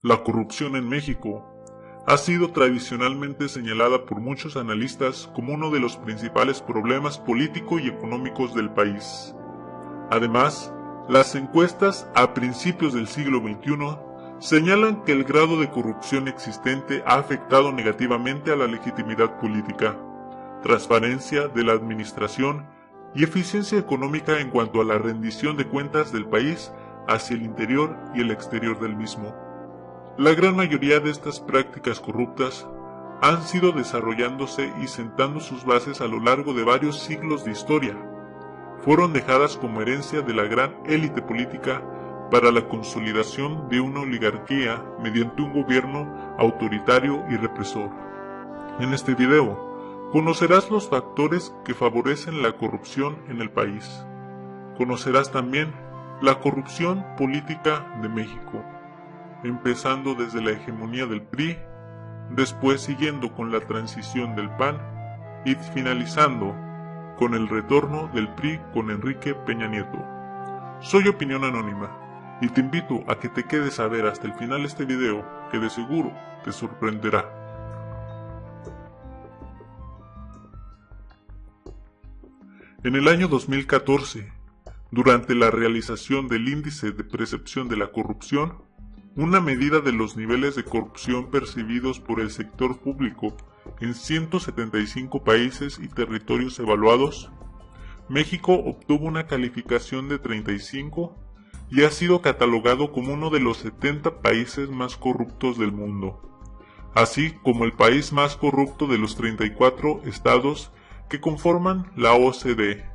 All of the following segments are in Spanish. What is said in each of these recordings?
La corrupción en México ha sido tradicionalmente señalada por muchos analistas como uno de los principales problemas político y económicos del país. Además, las encuestas a principios del siglo XXI señalan que el grado de corrupción existente ha afectado negativamente a la legitimidad política, transparencia de la administración y eficiencia económica en cuanto a la rendición de cuentas del país hacia el interior y el exterior del mismo. La gran mayoría de estas prácticas corruptas han sido desarrollándose y sentando sus bases a lo largo de varios siglos de historia. Fueron dejadas como herencia de la gran élite política para la consolidación de una oligarquía mediante un gobierno autoritario y represor. En este video, conocerás los factores que favorecen la corrupción en el país. Conocerás también la corrupción política de México, empezando desde la hegemonía del PRI, después siguiendo con la transición del PAN y finalizando con el retorno del PRI con Enrique Peña Nieto. Soy Opinión Anónima y te invito a que te quedes a ver hasta el final este video que de seguro te sorprenderá. En el año 2014, durante la realización del Índice de Percepción de la Corrupción, una medida de los niveles de corrupción percibidos por el sector público en 175 países y territorios evaluados, México obtuvo una calificación de 35 y ha sido catalogado como uno de los 70 países más corruptos del mundo, así como el país más corrupto de los 34 estados que conforman la OCDE.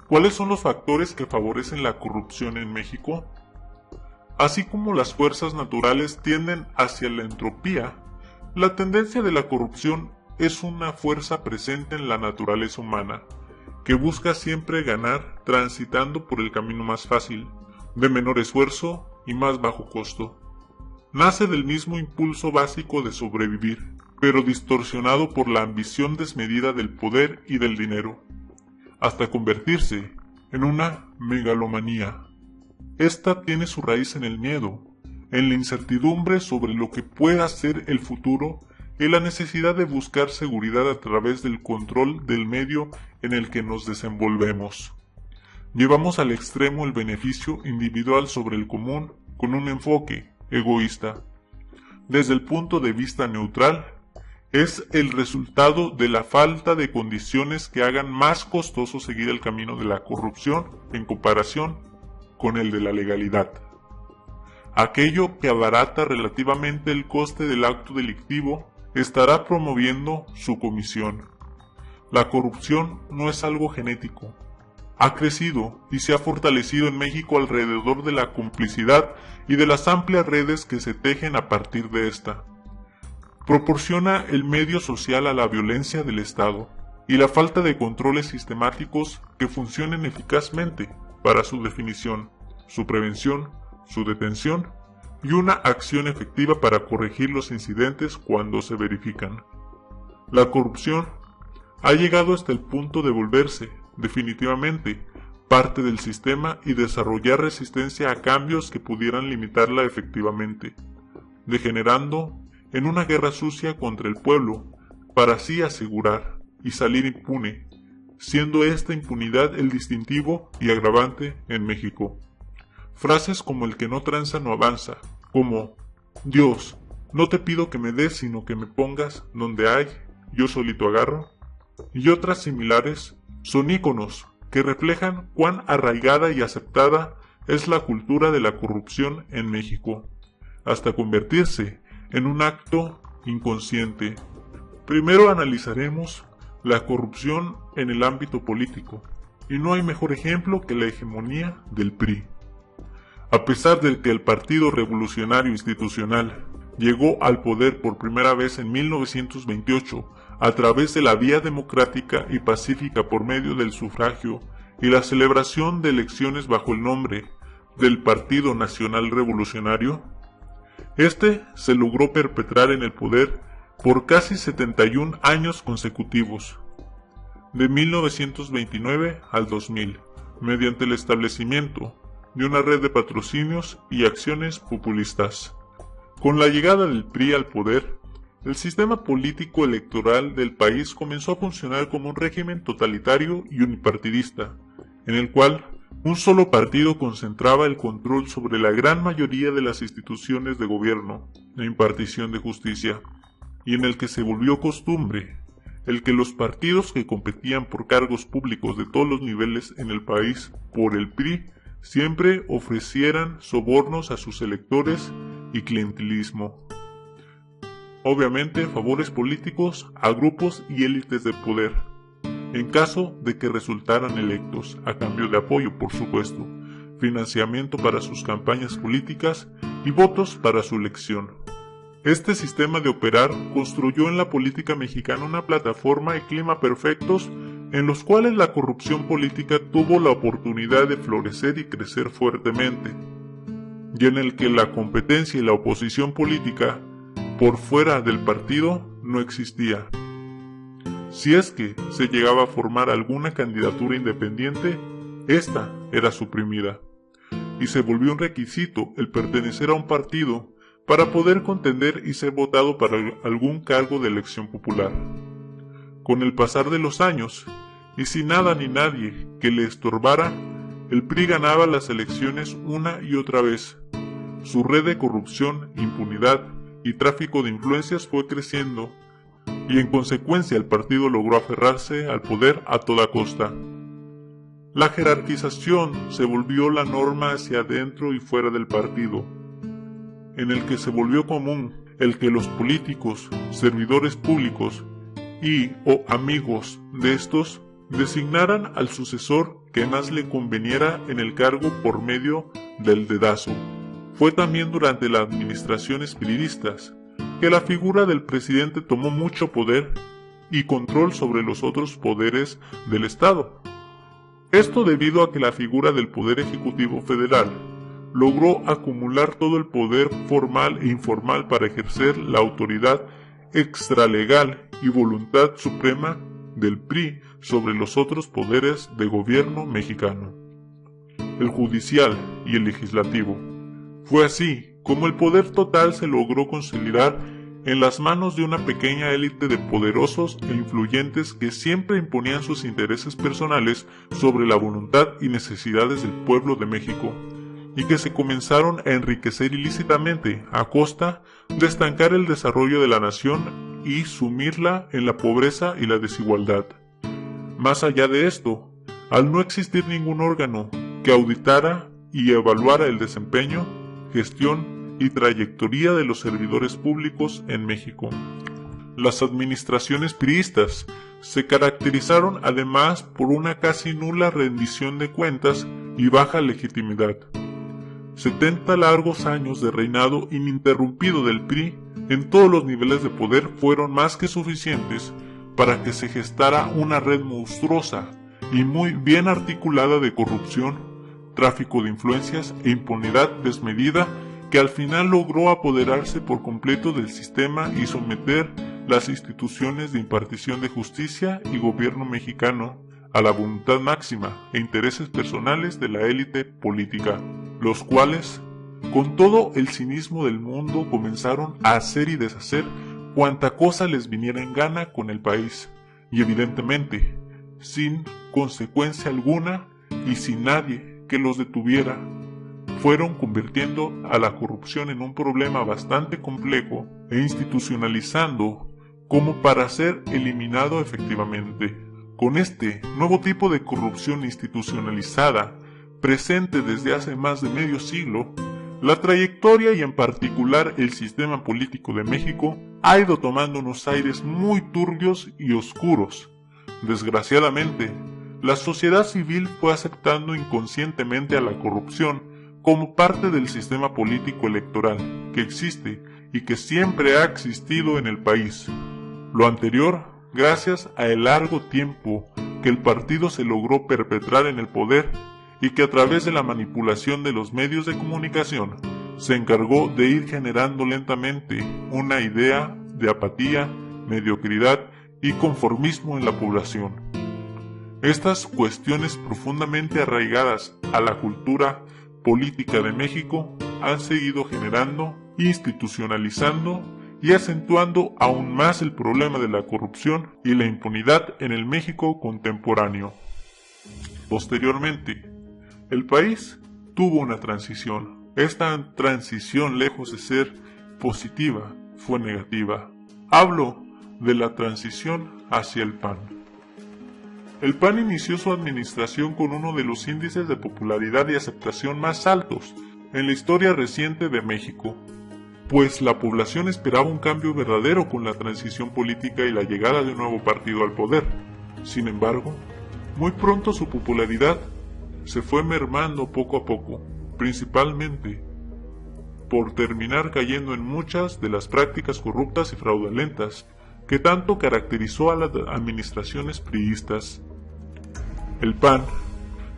¿Cuáles son los factores que favorecen la corrupción en México? Así como las fuerzas naturales tienden hacia la entropía, la tendencia de la corrupción es una fuerza presente en la naturaleza humana, que busca siempre ganar transitando por el camino más fácil, de menor esfuerzo y más bajo costo. Nace del mismo impulso básico de sobrevivir, pero distorsionado por la ambición desmedida del poder y del dinero, hasta convertirse en una megalomanía. Esta tiene su raíz en el miedo, en la incertidumbre sobre lo que pueda ser el futuro y la necesidad de buscar seguridad a través del control del medio en el que nos desenvolvemos. Llevamos al extremo el beneficio individual sobre el común con un enfoque egoísta. Desde el punto de vista neutral, es el resultado de la falta de condiciones que hagan más costoso seguir el camino de la corrupción en comparación con el de la legalidad. Aquello que abarata relativamente el coste del acto delictivo estará promoviendo su comisión. La corrupción no es algo genético. Ha crecido y se ha fortalecido en México alrededor de la complicidad y de las amplias redes que se tejen a partir de esta. Proporciona el medio social a la violencia del Estado y la falta de controles sistemáticos que funcionen eficazmente para su definición, su prevención, su detención y una acción efectiva para corregir los incidentes cuando se verifican. La corrupción ha llegado hasta el punto de volverse, definitivamente, parte del sistema y desarrollar resistencia a cambios que pudieran limitarla efectivamente, degenerando en una guerra sucia contra el pueblo para así asegurar y salir impune, siendo esta impunidad el distintivo y agravante en México. Frases como el que no tranza no avanza, como Dios, no te pido que me des sino que me pongas donde hay, yo solito agarro, y otras similares son íconos que reflejan cuán arraigada y aceptada es la cultura de la corrupción en México, hasta convertirse en un acto inconsciente. Primero analizaremos la corrupción en el ámbito político, y no hay mejor ejemplo que la hegemonía del PRI. A pesar de que el Partido Revolucionario Institucional llegó al poder por primera vez en 1928 a través de la vía democrática y pacífica por medio del sufragio y la celebración de elecciones bajo el nombre del Partido Nacional Revolucionario, este se logró perpetrar en el poder por casi 71 años consecutivos, de 1929 al 2000, mediante el establecimiento de una red de patrocinios y acciones populistas, Con la llegada del PRI al poder, el sistema político electoral del país comenzó a funcionar como un régimen totalitario y unipartidista, en el cual un solo partido concentraba el control sobre la gran mayoría de las instituciones de gobierno e impartición de justicia, y en el que se volvió costumbre el que los partidos que competían por cargos públicos de todos los niveles en el país por el PRI siempre ofrecieran sobornos a sus electores y clientelismo. Obviamente, favores políticos a grupos y élites de poder, en caso de que resultaran electos, a cambio de apoyo, por supuesto, financiamiento para sus campañas políticas y votos para su elección. Este sistema de operar construyó en la política mexicana una plataforma y clima perfectos en los cuales la corrupción política tuvo la oportunidad de florecer y crecer fuertemente, y en el que la competencia y la oposición política por fuera del partido no existía. Si es que se llegaba a formar alguna candidatura independiente, esta era suprimida, y se volvió un requisito el pertenecer a un partido para poder contender y ser votado para algún cargo de elección popular. Con el pasar de los años, y sin nada ni nadie que le estorbara, el PRI ganaba las elecciones una y otra vez. Su red de corrupción, impunidad y tráfico de influencias fue creciendo, y en consecuencia el partido logró aferrarse al poder a toda costa. La jerarquización se volvió la norma hacia adentro y fuera del partido, en el que se volvió común el que los políticos, servidores públicos y o amigos de estos designaran al sucesor que más le conveniera en el cargo por medio del dedazo. Fue también durante las administraciones priistas que la figura del presidente tomó mucho poder y control sobre los otros poderes del Estado. Esto debido a que la figura del Poder Ejecutivo Federal logró acumular todo el poder formal e informal para ejercer la autoridad extralegal y voluntad suprema del PRI sobre los otros poderes de gobierno mexicano, el judicial y el legislativo. Fue así como el poder total se logró consolidar en las manos de una pequeña élite de poderosos e influyentes que siempre imponían sus intereses personales sobre la voluntad y necesidades del pueblo de México, y que se comenzaron a enriquecer ilícitamente a costa de estancar el desarrollo de la nación y sumirla en la pobreza y la desigualdad. Más allá de esto, al no existir ningún órgano que auditara y evaluara el desempeño, gestión y trayectoria de los servidores públicos en México, las administraciones priistas se caracterizaron además por una casi nula rendición de cuentas y baja legitimidad. 70 largos años de reinado ininterrumpido del PRI en todos los niveles de poder fueron más que suficientes para que se gestara una red monstruosa y muy bien articulada de corrupción, tráfico de influencias e impunidad desmedida que al final logró apoderarse por completo del sistema y someter las instituciones de impartición de justicia y gobierno mexicano a la voluntad máxima e intereses personales de la élite política, los cuales, con todo el cinismo del mundo, comenzaron a hacer y deshacer cuanta cosa les viniera en gana con el país, y evidentemente, sin consecuencia alguna y sin nadie que los detuviera, fueron convirtiendo a la corrupción en un problema bastante complejo e institucionalizando como para ser eliminado efectivamente. Con este nuevo tipo de corrupción institucionalizada, presente desde hace más de medio siglo, la trayectoria y en particular el sistema político de México ha ido tomando unos aires muy turbios y oscuros. Desgraciadamente, la sociedad civil fue aceptando inconscientemente a la corrupción como parte del sistema político electoral que existe y que siempre ha existido en el país. Lo anterior, gracias a el largo tiempo que el partido se logró perpetrar en el poder y que a través de la manipulación de los medios de comunicación se encargó de ir generando lentamente una idea de apatía, mediocridad y conformismo en la población. Estas cuestiones profundamente arraigadas a la cultura política de México han seguido generando, institucionalizando y acentuando aún más el problema de la corrupción y la impunidad en el México contemporáneo. Posteriormente, el país tuvo una transición. Esta transición, lejos de ser positiva, fue negativa. Hablo de la transición hacia el PAN. El PAN inició su administración con uno de los índices de popularidad y aceptación más altos en la historia reciente de México, pues la población esperaba un cambio verdadero con la transición política y la llegada de un nuevo partido al poder. Sin embargo, muy pronto su popularidad se fue mermando poco a poco, principalmente por terminar cayendo en muchas de las prácticas corruptas y fraudulentas que tanto caracterizó a las administraciones priistas. El PAN,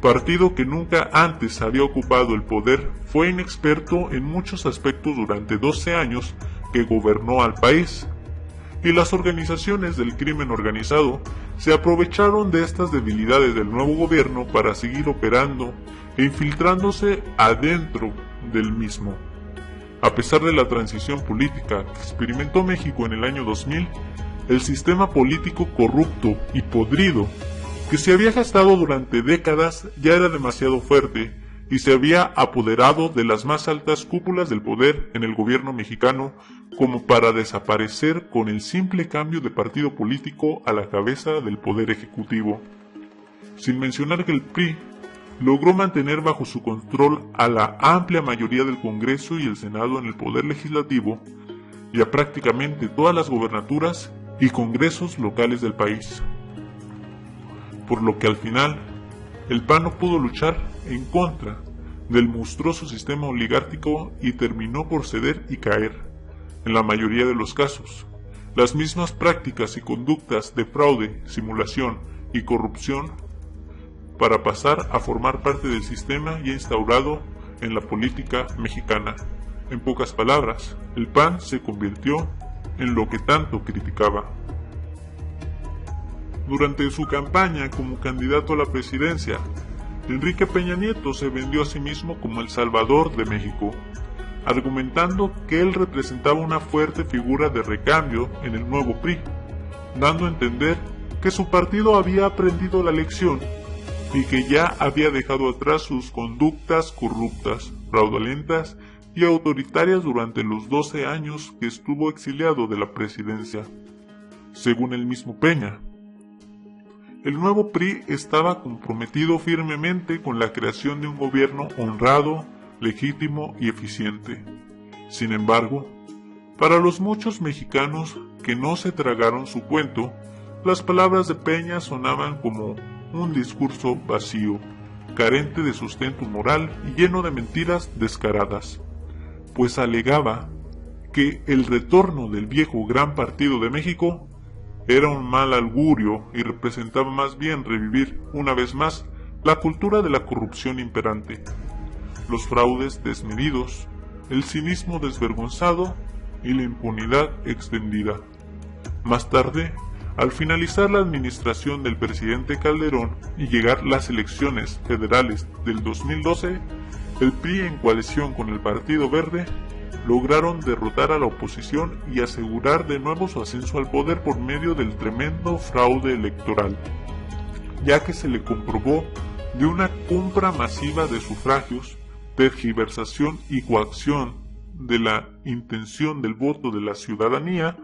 partido que nunca antes había ocupado el poder, fue inexperto en muchos aspectos durante 12 años que gobernó al país, y las organizaciones del crimen organizado se aprovecharon de estas debilidades del nuevo gobierno para seguir operando e infiltrándose adentro del mismo. A pesar de la transición política que experimentó México en el año 2000, el sistema político corrupto y podrido que se había gestado durante décadas ya era demasiado fuerte y se había apoderado de las más altas cúpulas del poder en el gobierno mexicano como para desaparecer con el simple cambio de partido político a la cabeza del poder ejecutivo. Sin mencionar que el PRI logró mantener bajo su control a la amplia mayoría del Congreso y el Senado en el poder legislativo y a prácticamente todas las gobernaturas y congresos locales del país. Por lo que al final, el PAN no pudo luchar en contra del monstruoso sistema oligárquico y terminó por ceder y caer. En la mayoría de los casos, las mismas prácticas y conductas de fraude, simulación y corrupción para pasar a formar parte del sistema ya instaurado en la política mexicana. En pocas palabras, el PAN se convirtió en lo que tanto criticaba. Durante su campaña como candidato a la presidencia, Enrique Peña Nieto se vendió a sí mismo como el Salvador de México, argumentando que él representaba una fuerte figura de recambio en el nuevo PRI, dando a entender que su partido había aprendido la lección y que ya había dejado atrás sus conductas corruptas, fraudulentas y autoritarias durante los 12 años que estuvo exiliado de la presidencia. Según el mismo Peña, el nuevo PRI estaba comprometido firmemente con la creación de un gobierno honrado, legítimo y eficiente. Sin embargo, para los muchos mexicanos que no se tragaron su cuento, las palabras de Peña sonaban como un discurso vacío, carente de sustento moral y lleno de mentiras descaradas, pues alegaba que el retorno del viejo Gran Partido de México era un mal augurio y representaba más bien revivir una vez más la cultura de la corrupción imperante, los fraudes desmedidos, el cinismo desvergonzado y la impunidad extendida. Más tarde, al finalizar la administración del presidente Calderón y llegar las elecciones federales del 2012, el PRI en coalición con el Partido Verde lograron derrotar a la oposición y asegurar de nuevo su ascenso al poder por medio del tremendo fraude electoral, ya que se le comprobó de una compra masiva de sufragios, tergiversación y coacción de la intención del voto de la ciudadanía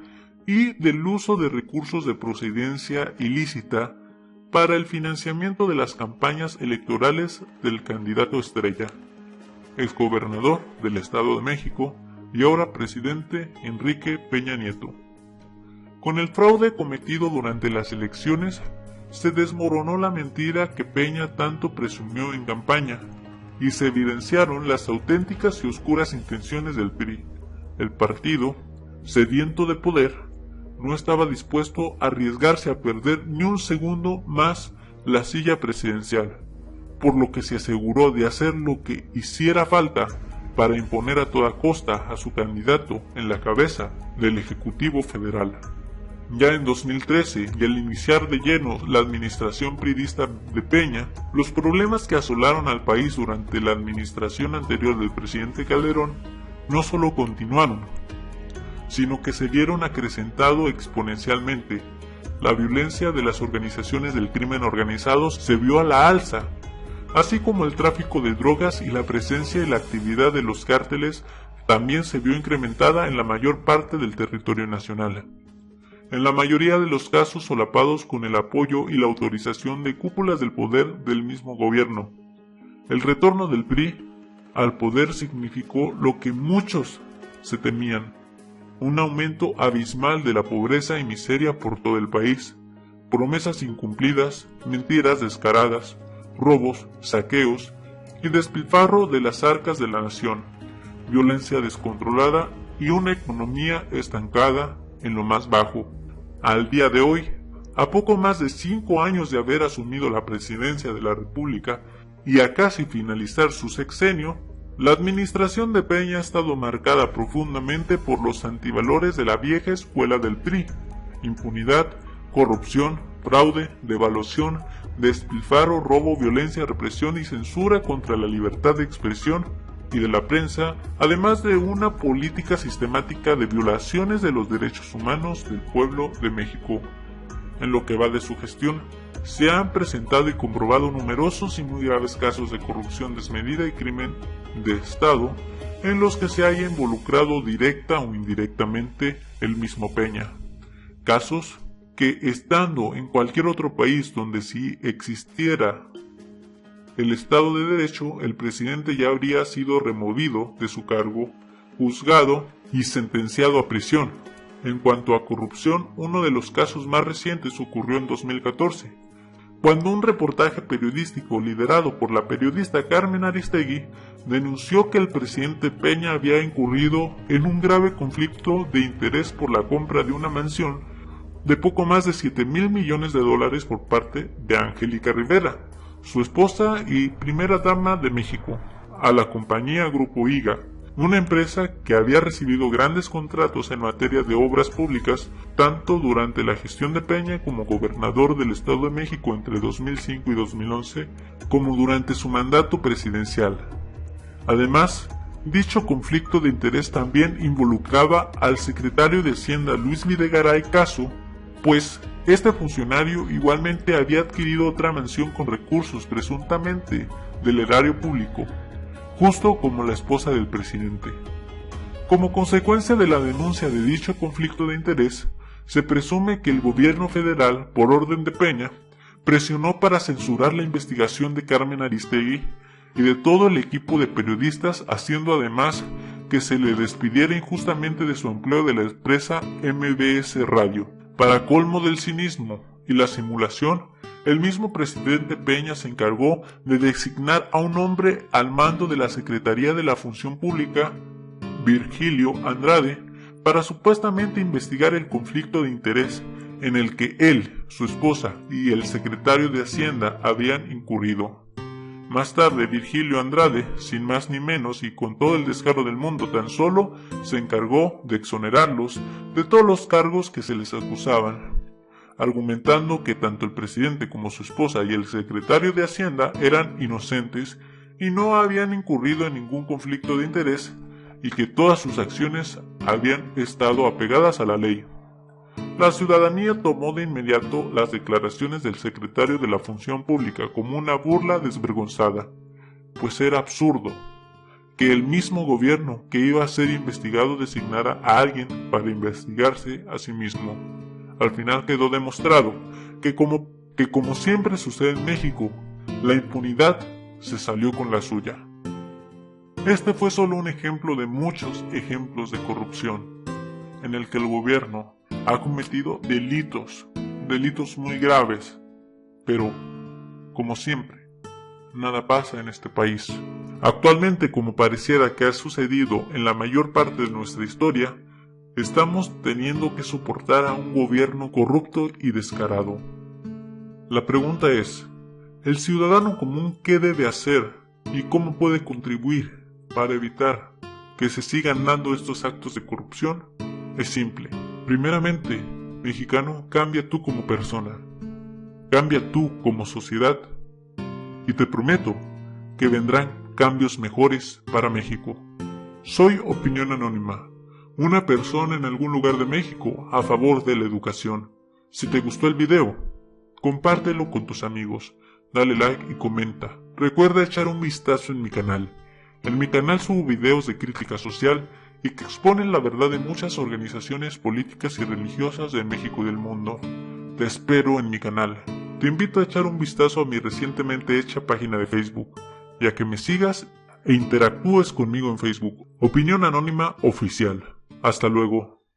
y del uso de recursos de procedencia ilícita para el financiamiento de las campañas electorales del candidato estrella, exgobernador del Estado de México y ahora presidente Enrique Peña Nieto. Con el fraude cometido durante las elecciones, se desmoronó la mentira que Peña tanto presumió en campaña, y se evidenciaron las auténticas y oscuras intenciones del PRI. El partido, sediento de poder, no estaba dispuesto a arriesgarse a perder ni un segundo más la silla presidencial, por lo que se aseguró de hacer lo que hiciera falta para imponer a toda costa a su candidato en la cabeza del Ejecutivo Federal. Ya en 2013, y al iniciar de lleno la administración priista de Peña, los problemas que asolaron al país durante la administración anterior del presidente Calderón no solo continuaron, sino que se vieron acrecentado exponencialmente. La violencia de las organizaciones del crimen organizado se vio a la alza, así como el tráfico de drogas y la presencia y la actividad de los cárteles también se vio incrementada en la mayor parte del territorio nacional. En la mayoría de los casos solapados con el apoyo y la autorización de cúpulas del poder del mismo gobierno. El retorno del PRI al poder significó lo que muchos se temían: un aumento abismal de la pobreza y miseria por todo el país, promesas incumplidas, mentiras descaradas, robos, saqueos y despilfarro de las arcas de la nación, violencia descontrolada y una economía estancada en lo más bajo. Al día de hoy, a poco más de 5 años de haber asumido la presidencia de la República y a casi finalizar su sexenio, la administración de Peña ha estado marcada profundamente por los antivalores de la vieja escuela del PRI: impunidad, corrupción, fraude, devaluación, despilfarro, robo, violencia, represión y censura contra la libertad de expresión y de la prensa, además de una política sistemática de violaciones de los derechos humanos del pueblo de México. En lo que va de su gestión, se han presentado y comprobado numerosos y muy graves casos de corrupción desmedida y crimen de Estado, en los que se haya involucrado directa o indirectamente el mismo Peña. Casos que, estando en cualquier otro país donde sí existiera el Estado de Derecho, el presidente ya habría sido removido de su cargo, juzgado y sentenciado a prisión. En cuanto a corrupción, uno de los casos más recientes ocurrió en 2014, cuando un reportaje periodístico liderado por la periodista Carmen Aristegui denunció que el presidente Peña había incurrido en un grave conflicto de interés por la compra de una mansión de poco más de $7,000 millones por parte de Angélica Rivera, su esposa y primera dama de México, a la compañía Grupo IGA, una empresa que había recibido grandes contratos en materia de obras públicas tanto durante la gestión de Peña como gobernador del Estado de México entre 2005 y 2011, como durante su mandato presidencial. Además, dicho conflicto de interés también involucraba al secretario de Hacienda Luis Videgaray Caso, pues este funcionario igualmente había adquirido otra mansión con recursos presuntamente del erario público, justo como la esposa del presidente. Como consecuencia de la denuncia de dicho conflicto de interés, se presume que el gobierno federal, por orden de Peña, presionó para censurar la investigación de Carmen Aristegui y de todo el equipo de periodistas, haciendo además que se le despidiera injustamente de su empleo de la empresa MBS Radio. Para colmo del cinismo y la simulación, el mismo presidente Peña se encargó de designar a un hombre al mando de la Secretaría de la Función Pública, Virgilio Andrade, para supuestamente investigar el conflicto de interés en el que él, su esposa y el secretario de Hacienda habían incurrido. Más tarde, Virgilio Andrade, sin más ni menos y con todo el descaro del mundo, tan solo se encargó de exonerarlos de todos los cargos que se les acusaban, argumentando que tanto el presidente como su esposa y el secretario de Hacienda eran inocentes y no habían incurrido en ningún conflicto de interés y que todas sus acciones habían estado apegadas a la ley. La ciudadanía tomó de inmediato las declaraciones del secretario de la Función Pública como una burla desvergonzada, pues era absurdo que el mismo gobierno que iba a ser investigado designara a alguien para investigarse a sí mismo. Al final quedó demostrado que como siempre sucede en México, la impunidad se salió con la suya. Este fue solo un ejemplo de muchos ejemplos de corrupción, en el que el gobierno ha cometido delitos muy graves, pero, como siempre, nada pasa en este país. Actualmente, como pareciera que ha sucedido en la mayor parte de nuestra historia, estamos teniendo que soportar a un gobierno corrupto y descarado. La pregunta es, ¿el ciudadano común qué debe hacer y cómo puede contribuir para evitar que se sigan dando estos actos de corrupción? Es simple. Primeramente, Mexicano, cambia tú como persona, cambia tú como sociedad, y te prometo que vendrán cambios mejores para México. Soy Opinión Anónima, una persona en algún lugar de México a favor de la educación. Si te gustó el video, compártelo con tus amigos, dale like y comenta. Recuerda echar un vistazo en mi canal. En mi canal subo videos de crítica social y que exponen la verdad de muchas organizaciones políticas y religiosas de México y del mundo. Te espero en mi canal. Te invito a echar un vistazo a mi recientemente hecha página de Facebook y a que me sigas e interactúes conmigo en Facebook. Opinión Anónima Oficial. Hasta luego.